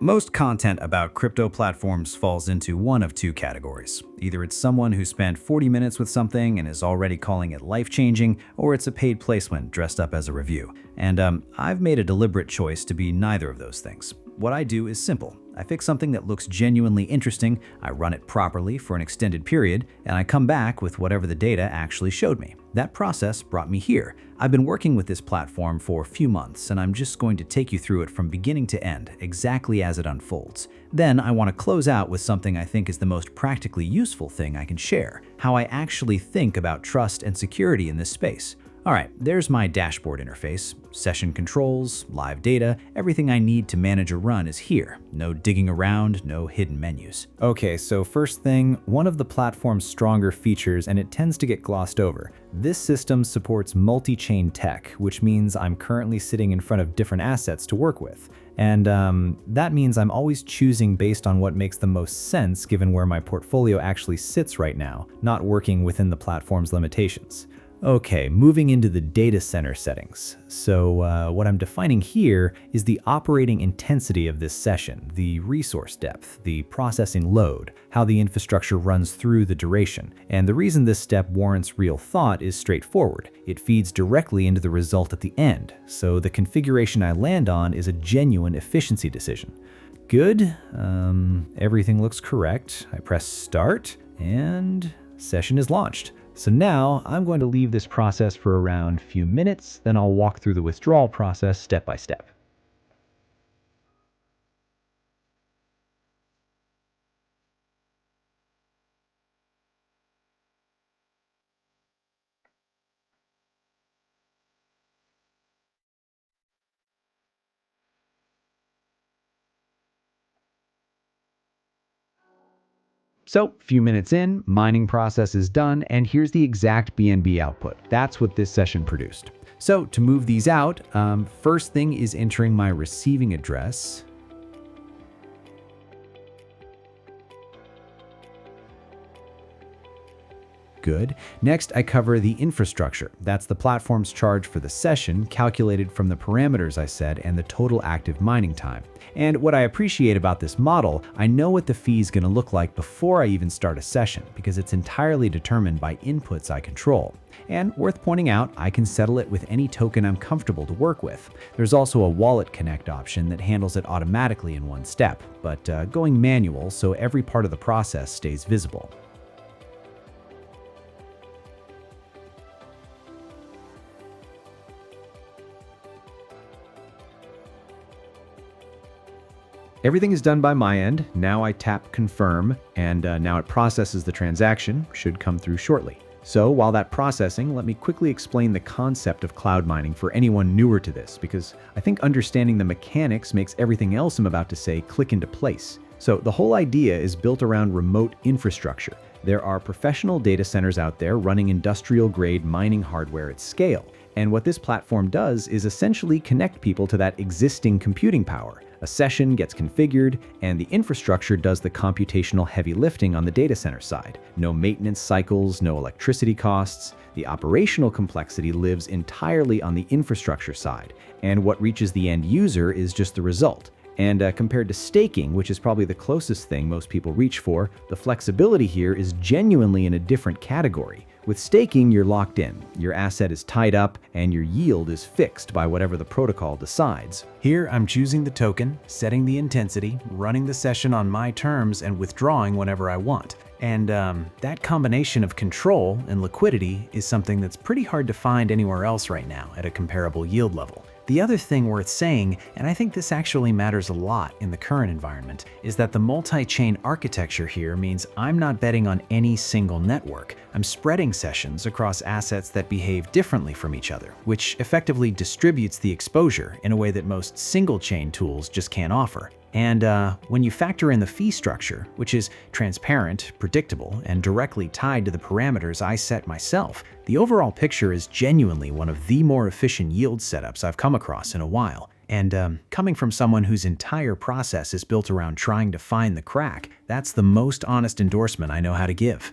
Most content about crypto platforms falls into one of two categories. Either it's someone who spent 40 minutes with something and is already calling it life-changing, or it's a paid placement dressed up as a review. And I've made a deliberate choice to be neither of those things. What I do is simple. I fix something that looks genuinely interesting, I run it properly for an extended period, and I come back with whatever the data actually showed me. That process brought me here. I've been working with this platform for a few months, and I'm just going to take you through it from beginning to end, exactly as it unfolds. Then I want to close out with something I think is the most practically useful thing I can share, how I actually think about trust and security in this space. Alright, there's my dashboard interface. Session controls, live data, everything I need to manage a run is here. No digging around, no hidden menus. Okay, so first thing, one of the platform's stronger features, and it tends to get glossed over. This system supports multi-chain tech, which means I'm currently sitting in front of different assets to work with. And that means I'm always choosing based on what makes the most sense given where my portfolio actually sits right now, not working within the platform's limitations. Okay, moving into the data center settings. So what I'm defining here is the operating intensity of this session, the resource depth, the processing load, how the infrastructure runs through the duration. And the reason this step warrants real thought is straightforward. It feeds directly into the result at the end, so the configuration I land on is a genuine efficiency decision. Good, everything looks correct. I press start, and session is launched. So now I'm going to leave this process for around a few minutes, then I'll walk through the withdrawal process step by step. So, a few minutes in, mining process is done, and here's the exact BNB output. That's what this session produced. So, to move these out, first thing is entering my receiving address. Good. Next, I cover the infrastructure. That's the platform's charge for the session, calculated from the parameters I said and the total active mining time. And what I appreciate about this model, I know what the fee is going to look like before I even start a session, because it's entirely determined by inputs I control. And worth pointing out, I can settle it with any token I'm comfortable to work with. There's also a wallet connect option that handles it automatically in one step, but going manual so every part of the process stays visible. Everything is done by my end. Now I tap confirm, and now it processes the transaction, should come through shortly. So while that processing, let me quickly explain the concept of cloud mining for anyone newer to this, because I think understanding the mechanics makes everything else I'm about to say click into place. So the whole idea is built around remote infrastructure. There are professional data centers out there running industrial-grade mining hardware at scale. And what this platform does is essentially connect people to that existing computing power. A session gets configured, and the infrastructure does the computational heavy lifting on the data center side. No maintenance cycles, no electricity costs. The operational complexity lives entirely on the infrastructure side, and what reaches the end user is just the result. And compared to staking, which is probably the closest thing most people reach for, the flexibility here is genuinely in a different category. With staking, you're locked in. Your asset is tied up, and your yield is fixed by whatever the protocol decides. Here, I'm choosing the token, setting the intensity, running the session on my terms, and withdrawing whenever I want. And that combination of control and liquidity is something that's pretty hard to find anywhere else right now at a comparable yield level. The other thing worth saying, and I think this actually matters a lot in the current environment, is that the multi-chain architecture here means I'm not betting on any single network. I'm spreading sessions across assets that behave differently from each other, which effectively distributes the exposure in a way that most single-chain tools just can't offer. And when you factor in the fee structure, which is transparent, predictable, and directly tied to the parameters I set myself, the overall picture is genuinely one of the more efficient yield setups I've come across in a while. And coming from someone whose entire process is built around trying to find the crack, that's the most honest endorsement I know how to give.